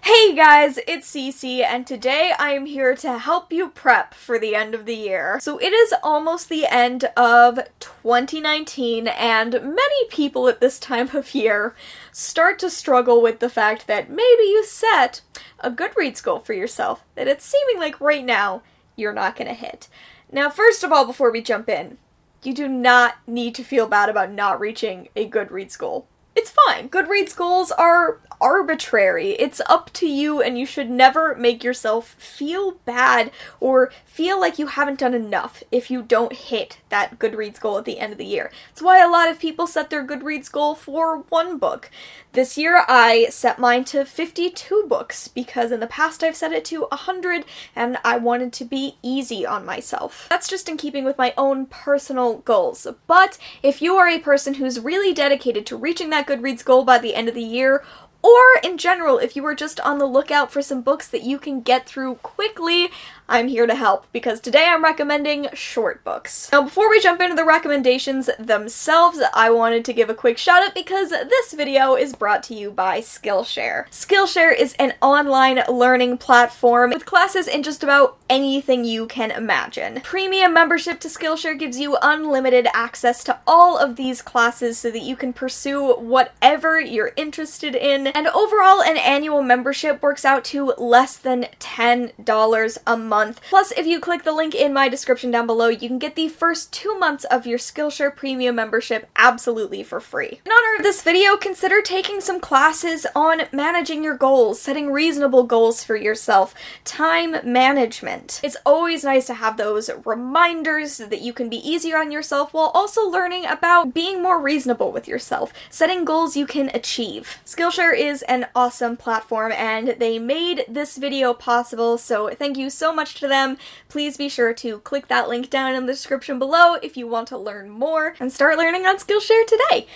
Hey guys, it's Cece, and today I am here to help you prep for the end of the year. So it is almost the end of 2019, and many people at this time of year start to struggle with the fact that maybe you set a Goodreads goal for yourself that it's seeming like right now you're not gonna hit. Now, first of all, before we jump in, you do not need to feel bad about not reaching a Goodreads goal. It's fine. Goodreads goals are arbitrary. It's up to you, and you should never make yourself feel bad or feel like you haven't done enough if you don't hit that Goodreads goal at the end of the year. That's why a lot of people set their Goodreads goal for one book. This year I set mine to 52 books because in the past I've set it to 100 and I wanted to be easy on myself. That's just in keeping with my own personal goals. But if you are a person who's really dedicated to reaching that Goodreads goal by the end of the year, or in general, if you are just on the lookout for some books that you can get through quickly, I'm here to help, because today I'm recommending short books. Now, before we jump into the recommendations themselves, I wanted to give a quick shout out because this video is brought to you by Skillshare. Skillshare is an online learning platform with classes in just about anything you can imagine. Premium membership to Skillshare gives you unlimited access to all of these classes so that you can pursue whatever you're interested in, and overall an annual membership works out to less than $10 a month. Plus, if you click the link in my description down below, you can get the first 2 months of your Skillshare premium membership absolutely for free. In honor of this video, consider taking some classes on managing your goals, setting reasonable goals for yourself, time management. It's always nice to have those reminders so that you can be easier on yourself while also learning about being more reasonable with yourself, setting goals you can achieve. Skillshare is an awesome platform and they made this video possible, so thank you so much to them. Please be sure to click that link down in the description below if you want to learn more and start learning on Skillshare today.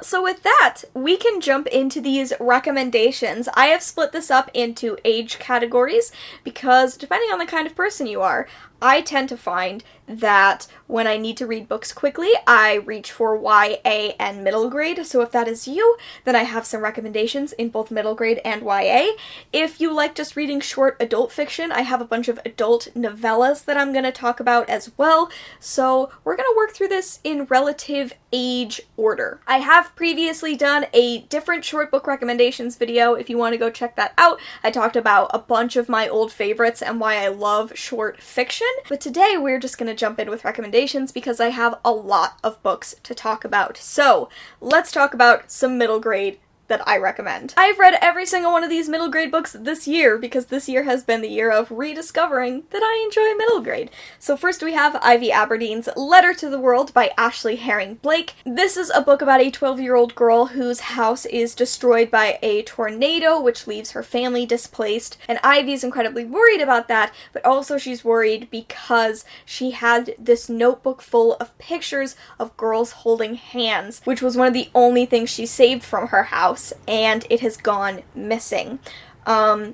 So with that, we can jump into these recommendations. I have split this up into age categories because depending on the kind of person you are, I tend to find that when I need to read books quickly, I reach for YA and middle grade. So if that is you, then I have some recommendations in both middle grade and YA. If you like just reading short adult fiction, I have a bunch of adult novellas that I'm going to talk about as well. So we're going to work through this in relative age order. I have previously done a different short book recommendations video. If you want to go check that out, I talked about a bunch of my old favorites and why I love short fiction. But today we're just going to jump in with recommendations because I have a lot of books to talk about. So let's talk about some middle grade that I recommend. I've read every single one of these middle grade books this year because this year has been the year of rediscovering that I enjoy middle grade. So first we have Ivy Aberdeen's Letter to the World by Ashley Herring Blake. This is a book about a 12-year-old girl whose house is destroyed by a tornado which leaves her family displaced, and Ivy's incredibly worried about that, but also she's worried because she had this notebook full of pictures of girls holding hands, which was one of the only things she saved from her house, and it has gone missing.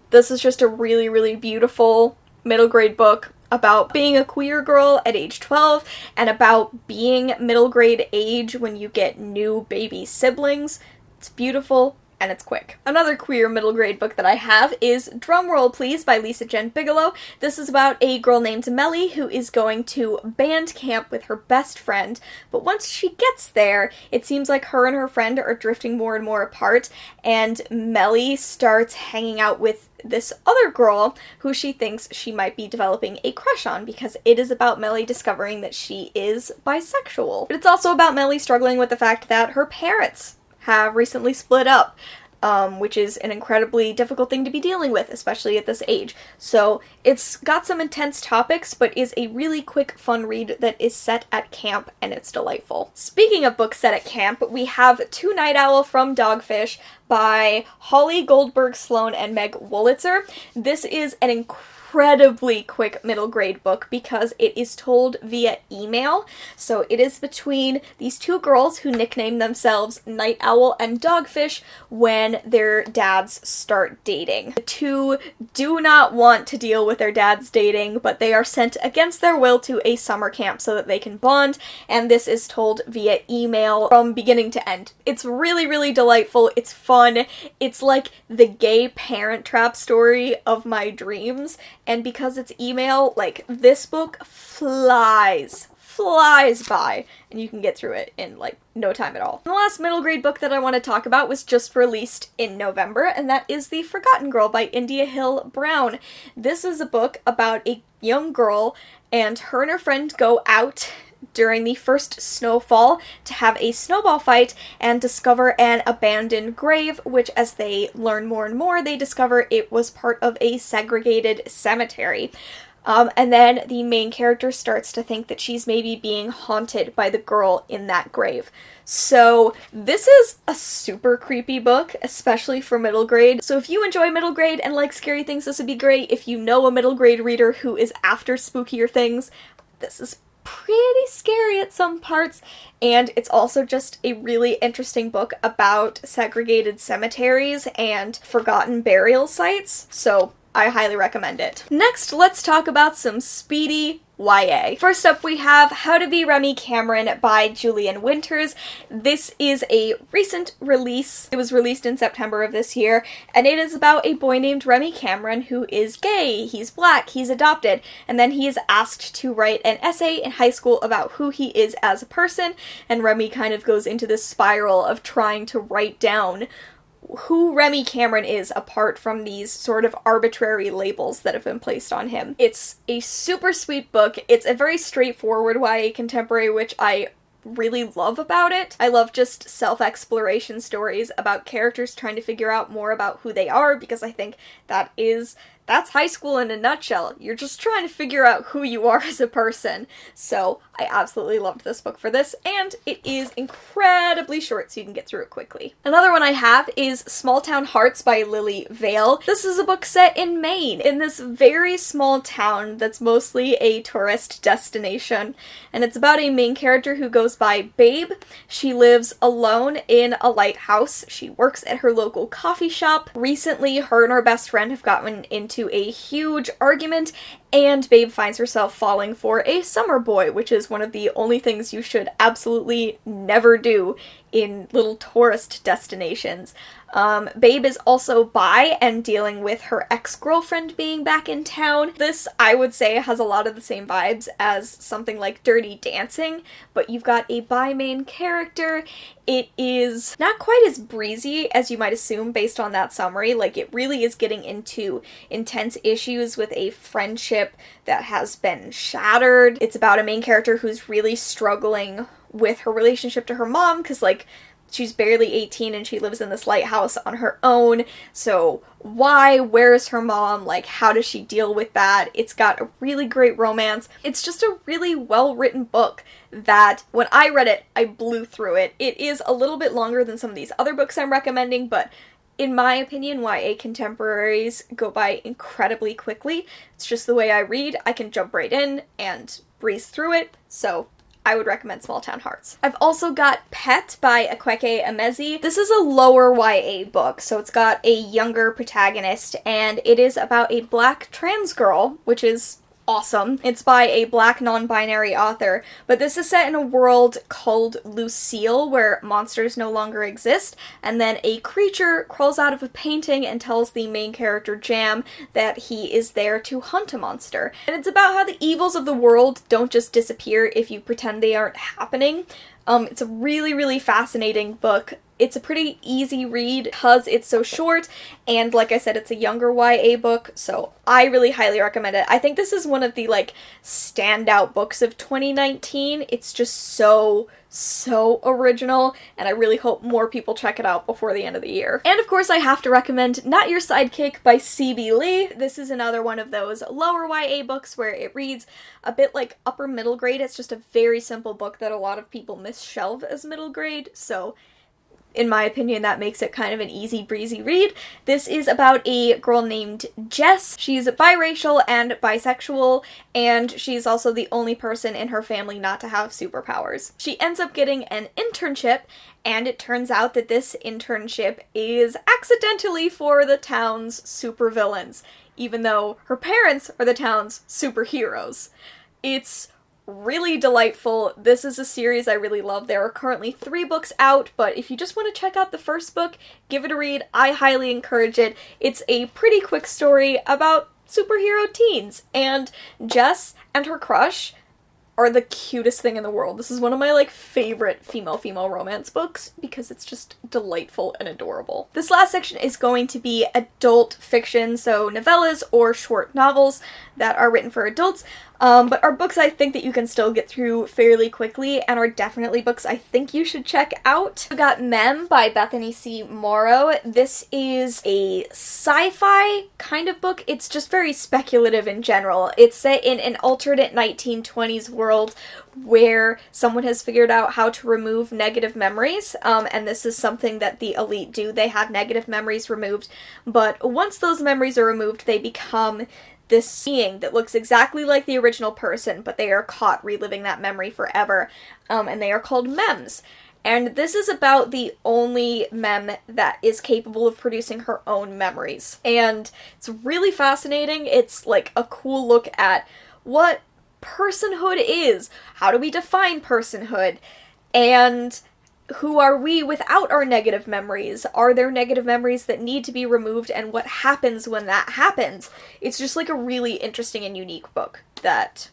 This is just a really, really beautiful middle grade book about being a queer girl at age 12 and about being middle grade age when you get new baby siblings. It's beautiful and it's quick. Another queer middle grade book that I have is Drumroll Please by Lisa Jenn Bigelow. This is about a girl named Melly who is going to band camp with her best friend, but once she gets there, it seems like her and her friend are drifting more and more apart, and Melly starts hanging out with this other girl who she thinks she might be developing a crush on because it is about Melly discovering that she is bisexual. But it's also about Melly struggling with the fact that her parents have recently split up, which is an incredibly difficult thing to be dealing with, especially at this age. So it's got some intense topics, but is a really quick, fun read that is set at camp, and it's delightful. Speaking of books set at camp, we have To Nightowl from Dogfish by Holly Goldberg Sloan and Meg Wolitzer. This is an incredible incredibly quick middle grade book because it is told via email. So it is between these two girls who nickname themselves Nightowl and Dogfish when their dads start dating. The two do not want to deal with their dads dating, but they are sent against their will to a summer camp so that they can bond, and this is told via email from beginning to end. It's really, really delightful. It's fun. It's like the gay parent trap story of my dreams, and because it's email, like, this book flies by, and you can get through it in like no time at all. The last middle grade book that I want to talk about was just released in November, and that is The Forgotten Girl by India Hill Brown. This is a book about a young girl, and her and her friend go out during the first snowfall to have a snowball fight and discover an abandoned grave, which, as they learn more and more, they discover it was part of a segregated cemetery. And then the main character starts to think that she's maybe being haunted by the girl in that grave. So this is a super creepy book, especially for middle grade. So if you enjoy middle grade and like scary things, this would be great. If you know a middle grade reader who is after spookier things, this is pretty scary at some parts, and it's also just a really interesting book about segregated cemeteries and forgotten burial sites, so I highly recommend it. Next, let's talk about some speedy YA. First up, we have How to Be Remy Cameron by Julian Winters. This is a recent release. It was released in September of this year, and it is about a boy named Remy Cameron who is gay, he's black, he's adopted, and then he is asked to write an essay in high school about who he is as a person, and Remy kind of goes into this spiral of trying to write down who Remy Cameron is apart from these sort of arbitrary labels that have been placed on him. It's a super sweet book. It's a very straightforward YA contemporary, which I really love about it. I love just self-exploration stories about characters trying to figure out more about who they are, because I think that's high school in a nutshell. You're just trying to figure out who you are as a person. So I absolutely loved this book for this, and it is incredibly short, so you can get through it quickly. Another one I have is Small Town Hearts by Lillie Vale. This is a book set in Maine, in this very small town that's mostly a tourist destination, and it's about a main character who goes by Babe. She lives alone in a lighthouse. She works at her local coffee shop. Recently, her and her best friend have gotten into a huge argument, and Babe finds herself falling for a summer boy, which is one of the only things you should absolutely never do in little tourist destinations. Babe is also bi and dealing with her ex-girlfriend being back in town. This, I would say, has a lot of the same vibes as something like Dirty Dancing, but you've got a bi main character. It is not quite as breezy as you might assume based on that summary. Like, it really is getting into intense issues with a friendship that has been shattered. It's about a main character who's really struggling with her relationship to her mom, because, like, she's barely 18 and she lives in this lighthouse on her own. So why? Where is her mom? Like, how does she deal with that? It's got a really great romance. It's just a really well-written book that when I read it, I blew through it. It is a little bit longer than some of these other books I'm recommending, but in my opinion, YA contemporaries go by incredibly quickly. It's just the way I read. I can jump right in and breeze through it. So I would recommend Small Town Hearts. I've also got Pet by Akwaeke Emezi. This is a lower YA book, so it's got a younger protagonist, and it is about a black trans girl, which is awesome. It's by a black non-binary author, but this is set in a world called Lucille, where monsters no longer exist, and then a creature crawls out of a painting and tells the main character, Jam, that he is there to hunt a monster. And it's about how the evils of the world don't just disappear if you pretend they aren't happening. It's a really, really fascinating book. It's a pretty easy read because it's so short, and like I said, it's a younger YA book, so I really highly recommend it. I think this is one of the, like, standout books of 2019. It's just so original, and I really hope more people check it out before the end of the year. And of course, I have to recommend Not Your Sidekick by C.B. Lee. This is another one of those lower YA books where it reads a bit like upper middle grade. It's just a very simple book that a lot of people misshelve as middle grade, so in my opinion, that makes it kind of an easy breezy read. This is about a girl named Jess. She's biracial and bisexual, and she's also the only person in her family not to have superpowers. She ends up getting an internship, and it turns out that this internship is accidentally for the town's supervillains, even though her parents are the town's superheroes. It's really delightful. This is a series I really love. There are currently 3 books out, but if you just want to check out the first book, give it a read. I highly encourage it. It's a pretty quick story about superhero teens, and Jess and her crush are the cutest thing in the world. This is one of my, like, favorite female romance books because it's just delightful and adorable. This last section is going to be adult fiction, so novellas or short novels that are written for adults, but are books I think that you can still get through fairly quickly and are definitely books I think you should check out. We got Mem by Bethany C. Morrow. This is a sci-fi kind of book. It's just very speculative in general. It's set in an alternate 1920s world where someone has figured out how to remove negative memories, and this is something that the elite do. They have negative memories removed, but once those memories are removed, they become this being that looks exactly like the original person, but they are caught reliving that memory forever, and they are called mems. And this is about the only mem that is capable of producing her own memories. And it's really fascinating. It's like a cool look at what personhood is. How do we define personhood? And who are we without our negative memories? Are there negative memories that need to be removed, and what happens when that happens? It's just like a really interesting and unique book that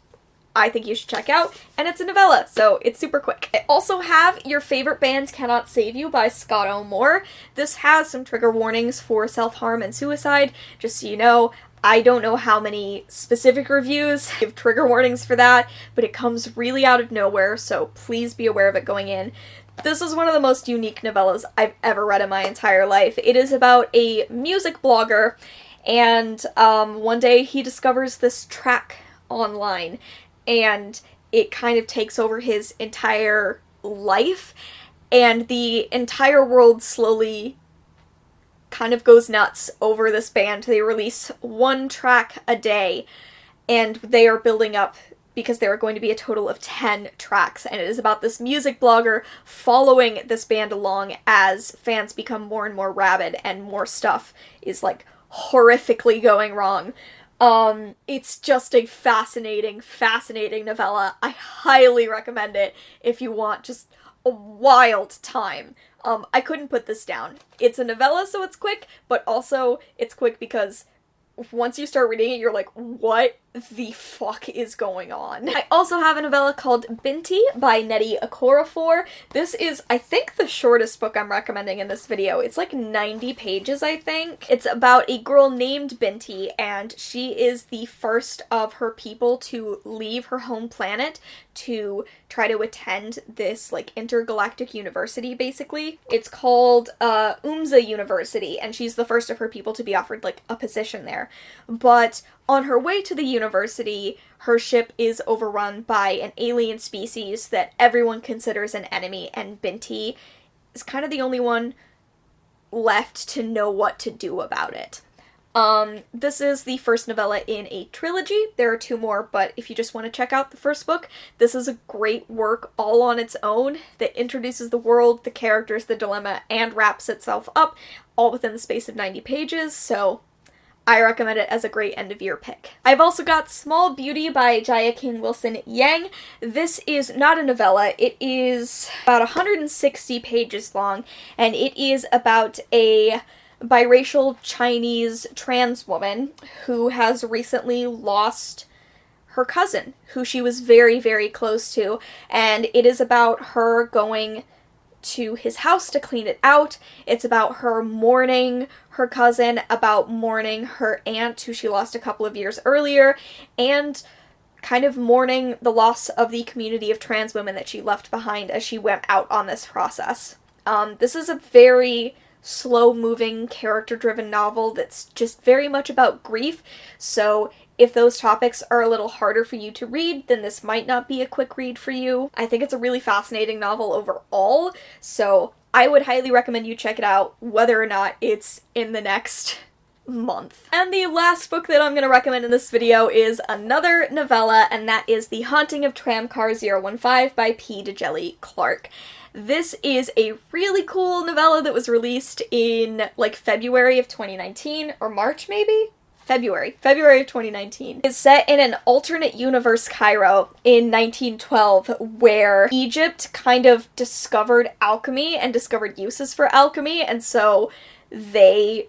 I think you should check out, and it's a novella, so it's super quick. I also have Your Favorite Band Cannot Save You by Scotto. This has some trigger warnings for self-harm and suicide, just so you know. I don't know how many specific reviews give trigger warnings for that, but it comes really out of nowhere, so please be aware of it going in. This is one of the most unique novellas I've ever read in my entire life. It is about a music blogger, and one day he discovers this track online, and it kind of takes over his entire life, and the entire world slowly kind of goes nuts over this band. They release 1 track a day, and they are building up because there are going to be a total of 10 tracks, and it is about this music blogger following this band along as fans become more and more rabid and more stuff is, like, horrifically going wrong. It's just a fascinating novella. I highly recommend it if you want just a wild time. I couldn't put this down. It's a novella, so it's quick, but also it's quick because once you start reading it, you're like, what the fuck is going on? I also have a novella called Binti by Nnedi Okorafor. This is, I think, the shortest book I'm recommending in this video. It's like 90 pages, I think. It's about a girl named Binti, and she is the first of her people to leave her home planet to try to attend this, like, intergalactic university, basically. It's called Umza University, and she's the first of her people to be offered, like, a position there. But on her way to the university, her ship is overrun by an alien species that everyone considers an enemy, and Binti is kind of the only one left to know what to do about it. This is the first novella in a trilogy. There are 2 more, but if you just want to check out the first book, this is a great work all on its own that introduces the world, the characters, the dilemma, and wraps itself up all within the space of 90 pages, so I recommend it as a great end-of-year pick. I've also got Small Beauty by King Wilson Yang. This is not a novella. It is about 160 pages long, and it is about a biracial Chinese trans woman who has recently lost her cousin, who she was very close to, and it is about her going to his house to clean it out. It's about her mourning her cousin, about mourning her aunt who she lost a couple of years earlier, and kind of mourning the loss of the community of trans women that she left behind as she went out on this process. This is a very slow-moving, character-driven novel that's just very much about grief, so if those topics are a little harder for you to read, then this might not be a quick read for you. I think it's a really fascinating novel overall, so I would highly recommend you check it out, whether or not it's in the next month. And the last book that I'm going to recommend in this video is another novella, and that is The Haunting of Tramcar 015 by P. Djeli Clark. This is a really cool novella that was released in like February of 2019, or March maybe? February of 2019. It's set in an alternate universe Cairo in 1912 where Egypt kind of discovered alchemy and discovered uses for alchemy, and so they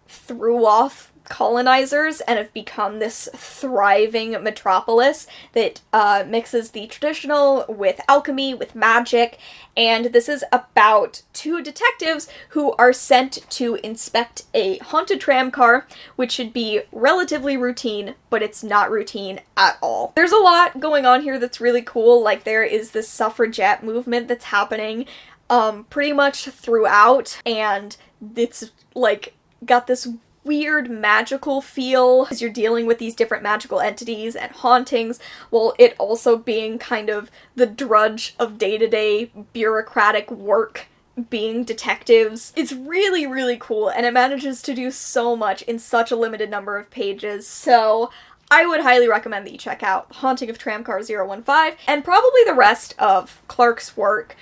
threw off colonizers and have become this thriving metropolis that mixes the traditional with alchemy, with magic, and this is about two detectives who are sent to inspect a haunted tram car, which should be relatively routine, but it's not routine at all. There's a lot going on here that's really cool, like there is this suffragette movement that's happening pretty much throughout, and it's like got this weird magical feel as you're dealing with these different magical entities and hauntings, while it also being kind of the drudge of day-to-day bureaucratic work being detectives. It's really, really cool, and it manages to do so much in such a limited number of pages, so I would highly recommend that you check out Haunting of Tramcar 015, and probably the rest of Clark's work.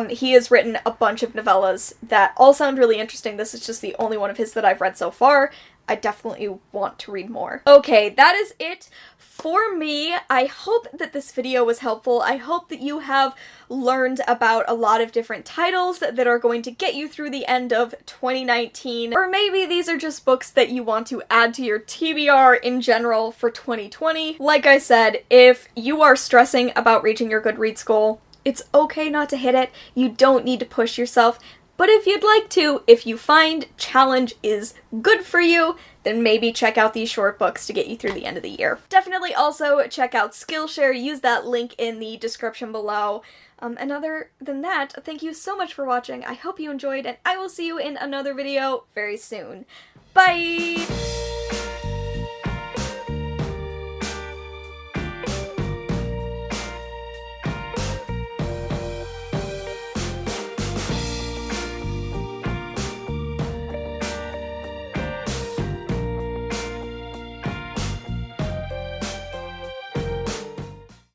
He has written a bunch of novellas that all sound really interesting. This is just the only one of his that I've read so far. I definitely want to read more. Okay, that is it for me. I hope that this video was helpful. I hope that you have learned about a lot of different titles that are going to get you through the end of 2019. Or maybe these are just books that you want to add to your TBR in general for 2020. Like I said, if you are stressing about reaching your Goodreads goal, it's okay not to hit it. You don't need to push yourself. But if you'd like to, if you find challenge is good for you, then maybe check out these short books to get you through the end of the year. Definitely also check out Skillshare. Use that link in the description below. And other than that, thank you so much for watching. I hope you enjoyed, and I will see you in another video very soon. Bye!